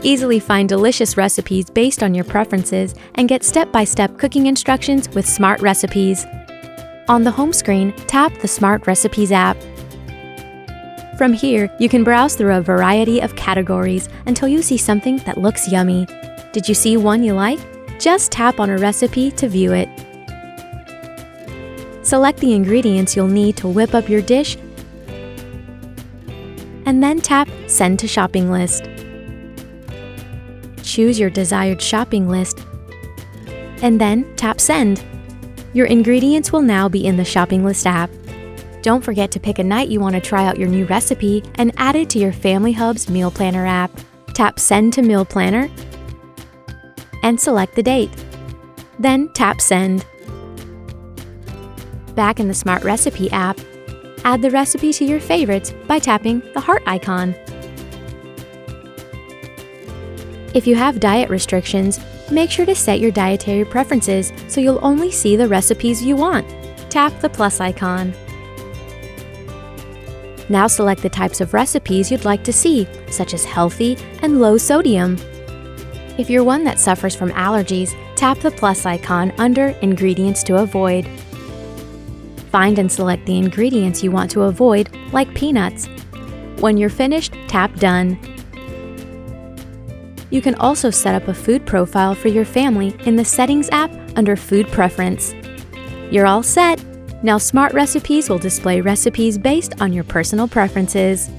Easily find delicious recipes based on your preferences and get step-by-step cooking instructions with Smart Recipes. On the home screen, tap the Smart Recipes app. From here, you can browse through a variety of categories until you see something that looks yummy. Did you see one you like? Just tap on a recipe to view it. Select the ingredients you'll need to whip up your dish, and then tap Send to Shopping List. Choose your desired shopping list, and then tap Send. Your ingredients will now be in the Shopping List app. Don't forget to pick a night you want to try out your new recipe and add it to your Family Hub's Meal Planner app. Tap Send to Meal Planner and select the date. Then tap Send. Back in the Smart Recipe app, add the recipe to your favorites by tapping the heart icon. If you have diet restrictions, make sure to set your dietary preferences so you'll only see the recipes you want. Tap the plus icon. Now select the types of recipes you'd like to see, such as healthy and low sodium. If you're one that suffers from allergies, tap the plus icon under Ingredients to Avoid. Find and select the ingredients you want to avoid, like peanuts. When you're finished, tap Done. You can also set up a food profile for your family in the Settings app under Food Preference. You're all set! Now Smart Recipes will display recipes based on your personal preferences.